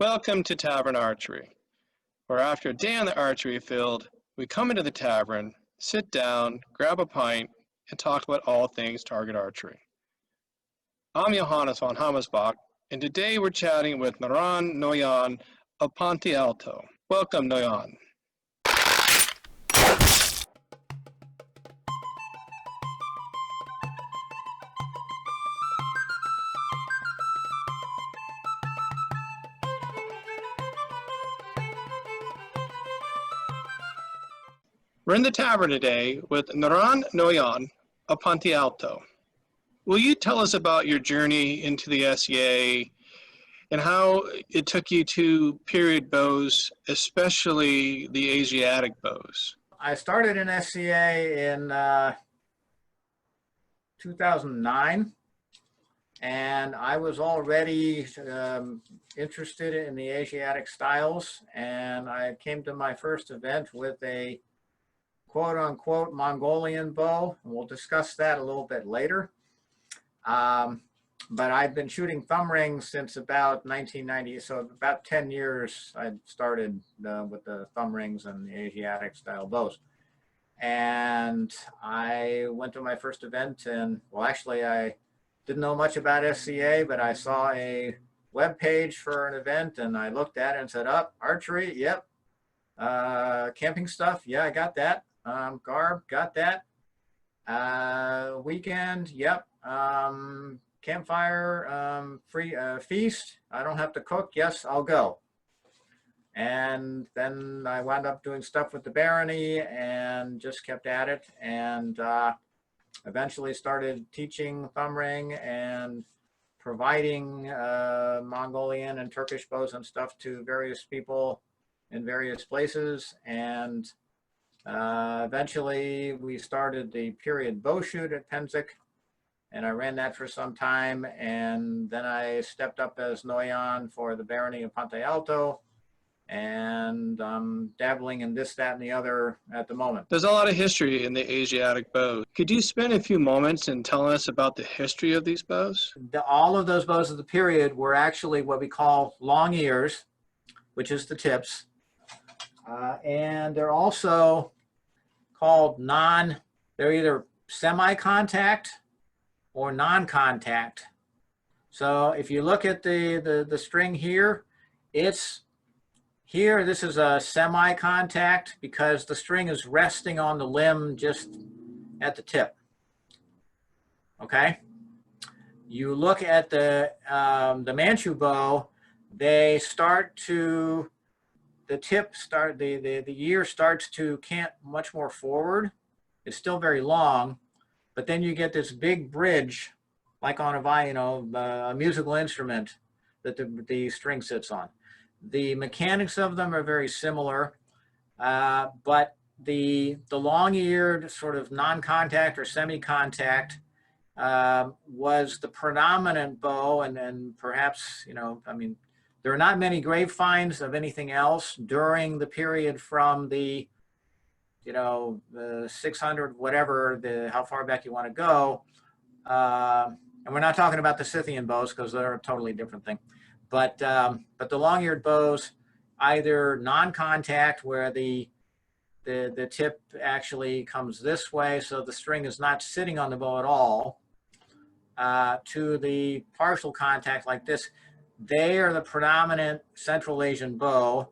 Welcome to Tavern Archery, where after a day on the archery field, we come into the tavern, sit down, grab a pint, and talk about all things target archery. I'm Johannes von Hammersbach, and today we're chatting with Naran Noyan of Ponte Alto. Welcome, Noyan. We're in the tavern today with Naran Noyan of Ponte Alto. Will you tell us about your journey into the SCA and how it took you to period bows, especially the Asiatic bows? I started in SCA in 2009, and I was already interested in the Asiatic styles, and I came to my first event with a quote-unquote Mongolian bow, and we'll discuss that a little bit later. But I've been shooting thumb rings since about 1990, so about 10 years I started with the thumb rings and the Asiatic style bows. And I went to my first event, and well, actually I didn't know much about SCA, but I saw a web page for an event, and I looked at it and said, archery, yep. Camping stuff, yeah, I got that. Garb, got that. Weekend, yep. Campfire, free feast, I don't have to cook, yes, I'll go. And then I wound up doing stuff with the barony and just kept at it, and eventually started teaching thumb ring and providing Mongolian and Turkish bows and stuff to various people in various places. And eventually we started the period bow shoot at Penzik, and I ran that for some time, and then I stepped up as Noyan for the barony of Ponte Alto, and I'm dabbling in this, that, and the other at the moment. There's a lot of history in the Asiatic bow. Could you spend a few moments in telling us about the history of these bows? All of those bows of the period were actually what we call long ears, which is the tips. And they're also called they're either semi-contact or non-contact. So if you look at the string here, this is a semi-contact because the string is resting on the limb just at the tip. Okay? You look at the Manchu bow, the ear starts to cant much more forward. It's still very long, but then you get this big bridge, like on a musical instrument that the string sits on. The mechanics of them are very similar, but the long-eared sort of non-contact or semi-contact was the predominant bow, and perhaps, there are not many grave finds of anything else during the period from the 600, whatever, how far back you want to go. And we're not talking about the Scythian bows because they're a totally different thing. But the long-eared bows, either non-contact where the tip actually comes this way, so the string is not sitting on the bow at all, to the partial contact like this. They are the predominant Central Asian bow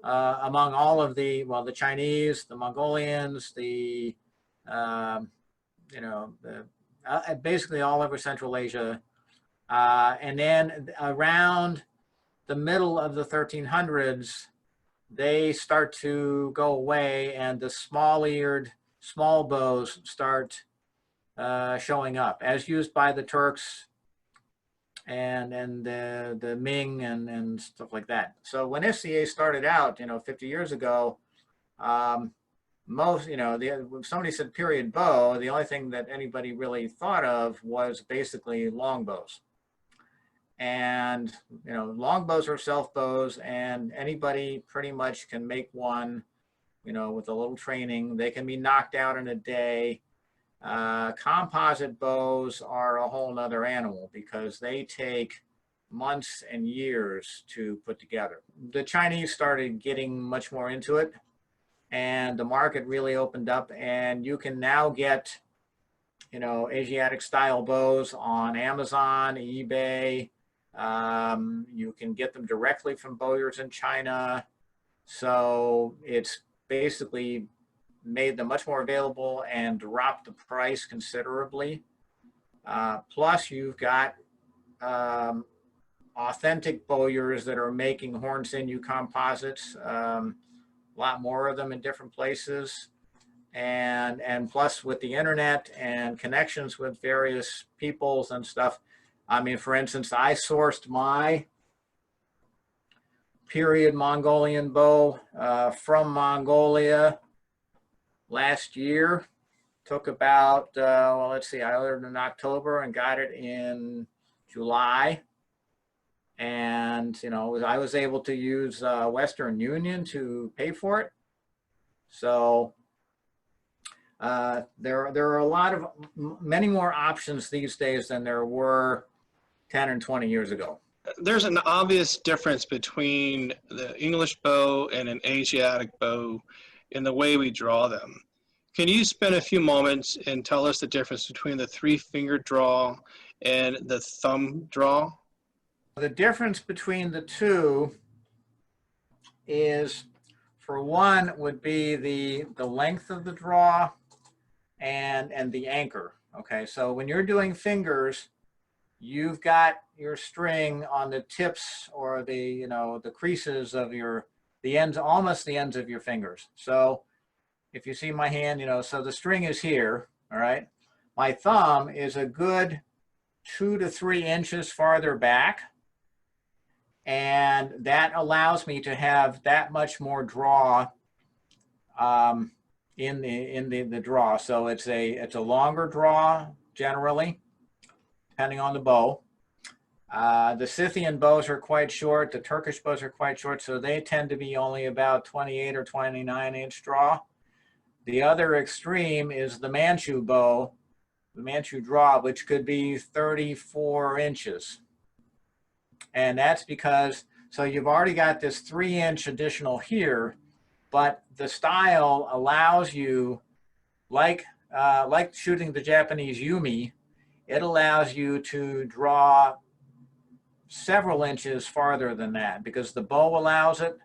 among all of the Chinese, the Mongolians, basically all over Central Asia. And then around the middle of the 1300s, they start to go away, and the small-eared, small bows start showing up, as used by the Turks and the Ming and stuff like that. So when SCA started out, 50 years ago, if somebody said period bow, the only thing that anybody really thought of was basically long bows. And long bows are self bows, and anybody pretty much can make one, with a little training. They can be knocked out in a day. Composite bows are a whole nother animal because they take months and years to put together. The Chinese started getting much more into it, and the market really opened up, and you can now get, you know, Asiatic style bows on Amazon, eBay. You can get them directly from bowyers in China. So it's basically made them much more available and dropped the price considerably. Plus, you've got authentic bowyers that are making horn sinew composites, a lot more of them in different places. And plus with the internet and connections with various peoples and stuff. I mean, for instance, I sourced my period Mongolian bow from Mongolia last year. Took about, well, let's see, I ordered in October and got it in July. And, you know, I was able to use Western Union to pay for it. So there are a lot of, many more options these days than there were 10 and 20 years ago. There's an obvious difference between the English bow and an Asiatic bow in the way we draw them. Can you spend a few moments and tell us the difference between the 3-finger draw and the thumb draw? The difference between the two is, for one, would be the length of the draw and the anchor. Okay, so when you're doing fingers, you've got your string on the tips or the, you know, the creases of your, the ends, almost the ends of your fingers. So if you see my hand, you know, so the string is here, all right? My thumb is a good 2 to 3 inches farther back. And that allows me to have that much more draw in the draw. So it's a longer draw generally, depending on the bow. The Scythian bows are quite short. The Turkish bows are quite short, so they tend to be only about 28 or 29 inch draw. The other extreme is the Manchu bow, the Manchu draw, which could be 34 inches. And that's because, so you've already got this 3-inch additional here, but the style allows you, like shooting the Japanese Yumi, it allows you to draw several inches farther than that because the bow allows it.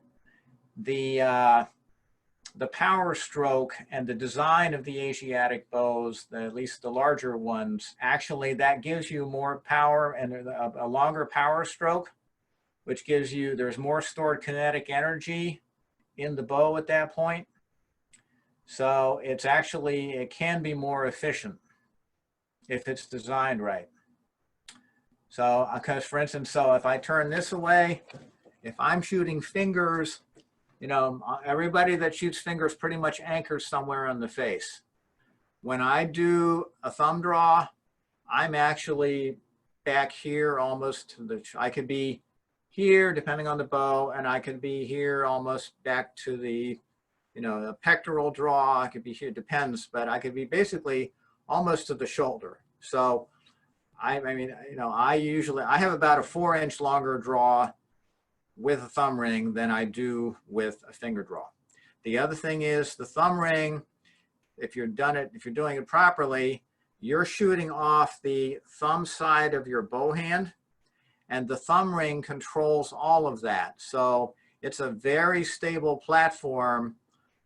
The power stroke and the design of the Asiatic bows, at least the larger ones, actually that gives you more power and a longer power stroke, which gives you, there's more stored kinetic energy in the bow at that point. So it's actually, it can be more efficient if it's designed right. So, because for instance, so if I turn this away, if I'm shooting fingers, you know, everybody that shoots fingers pretty much anchors somewhere on the face. When I do a thumb draw, I'm actually back here almost to the, I could be here depending on the bow, and I could be here almost back to the, you know, the pectoral draw. I could be here, depends, but I could be basically almost to the shoulder. So I mean, you know, I have about a 4-inch longer draw with a thumb ring than I do with a finger draw. The other thing is the thumb ring, if you're doing it properly, you're shooting off the thumb side of your bow hand, and the thumb ring controls all of that. So it's a very stable platform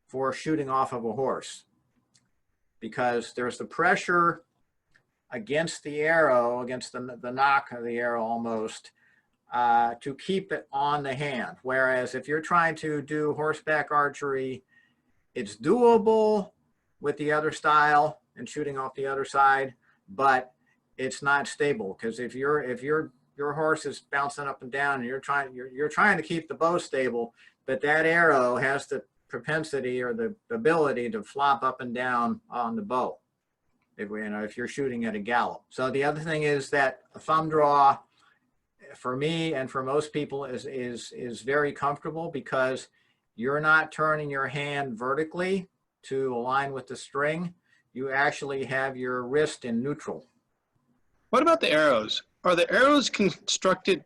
for shooting off of a horse because there's the pressure against the arrow, against the nock of the arrow almost, to keep it on the hand. Whereas if you're trying to do horseback archery, it's doable with the other style and shooting off the other side, but it's not stable because if your horse is bouncing up and down and you're trying to keep the bow stable, but that arrow has the propensity or the ability to flop up and down on the bow if you're shooting at a gallop. So the other thing is that a thumb draw, for me and for most people, is very comfortable because you're not turning your hand vertically to align with the string. You actually have your wrist in neutral. What about the arrows? Are the arrows constructed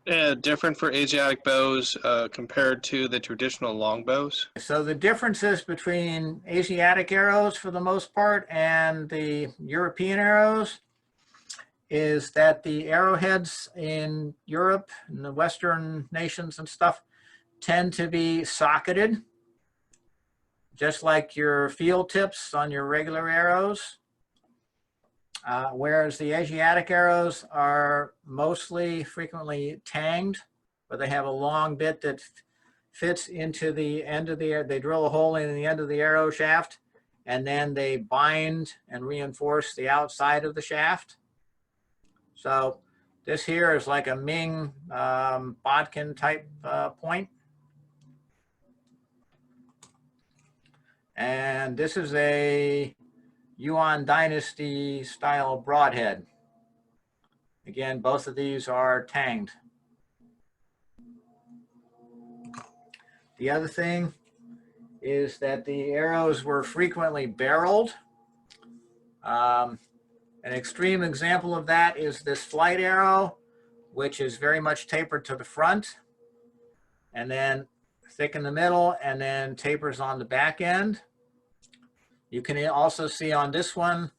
Different for Asiatic bows compared to the traditional longbows? So the differences between Asiatic arrows for the most part and the European arrows is that the arrowheads in Europe and the Western nations and stuff tend to be socketed, just like your field tips on your regular arrows. Whereas the Asiatic arrows are mostly frequently tanged, but they have a long bit that fits into the end of the, they drill a hole in the end of the arrow shaft, and then they bind and reinforce the outside of the shaft. So this here is like a Ming bodkin type point. And this is a Yuan Dynasty style broadhead. Again, both of these are tanged. The other thing is that the arrows were frequently barreled. An extreme example of that is this flight arrow, which is very much tapered to the front and then thick in the middle and then tapers on the back end. You can also see on this one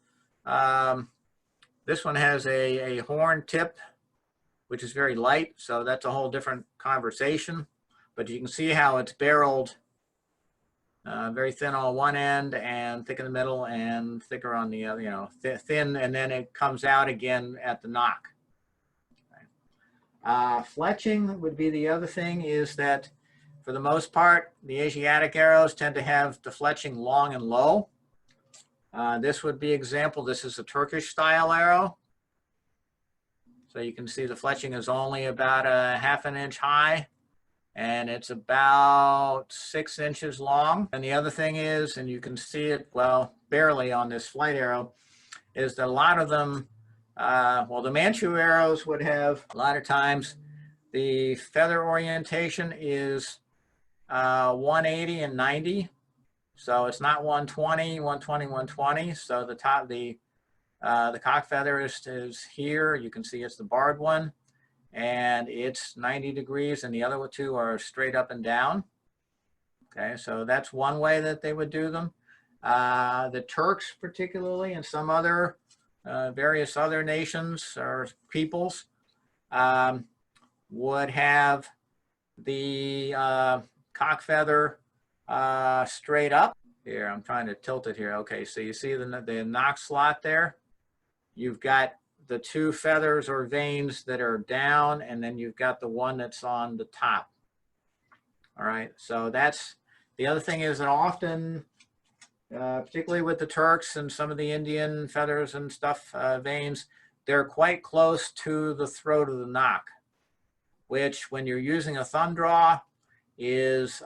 has a horn tip, which is very light. So that's a whole different conversation. But you can see how it's barreled very thin on one end and thick in the middle and thicker on the other, you know, thin, and then it comes out again at the knock. Fletching would be the other thing, is that for the most part, the Asiatic arrows tend to have the fletching long and low. This would be example, this is a Turkish style arrow. So you can see the fletching is only about a ½ an inch high, and it's about 6 inches long. And the other thing is, and you can see it, well, barely on this flight arrow, is that a lot of them, well, the Manchu arrows would have, a lot of times, the feather orientation is 180 and 90. So it's not 120, 120, 120. So the top, the cock feather is here. You can see it's the barred one, and it's 90 degrees, and the other two are straight up and down. Okay, so that's one way that they would do them. The Turks particularly, and some other various other nations or peoples would have the cock feather straight up. Here, I'm trying to tilt it here. Okay, so you see the knock slot there? You've got the two feathers or veins that are down, and then you've got the one that's on the top. All right, so that's, the other thing is that often, particularly with the Turks and some of the Indian feathers and stuff, veins, they're quite close to the throat of the knock, which when you're using a thumb draw is,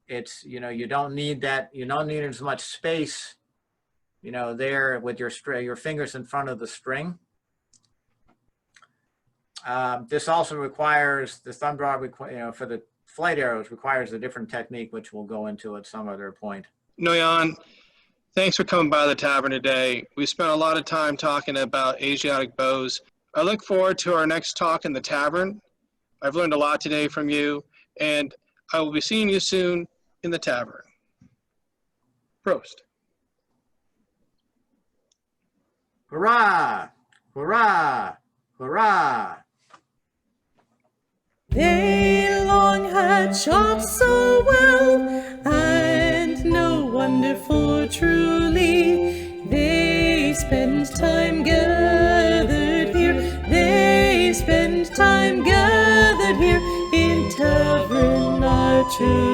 it's, you know, you don't need that, you don't need as much space, you know, there with your fingers in front of the string. This also requires, the thumb draw, you know, for the flight arrows requires a different technique, which we'll go into at some other point. Noyan, thanks for coming by the tavern today. We spent a lot of time talking about Asiatic bows. I look forward to our next talk in the tavern. I've learned a lot today from you, and I will be seeing you soon in the tavern. Prost. Hurrah! Hurrah! Hurrah! They long had shot so well, and no wonder, for truly they spent time gathered here. They spent time gathered here in tavern archery.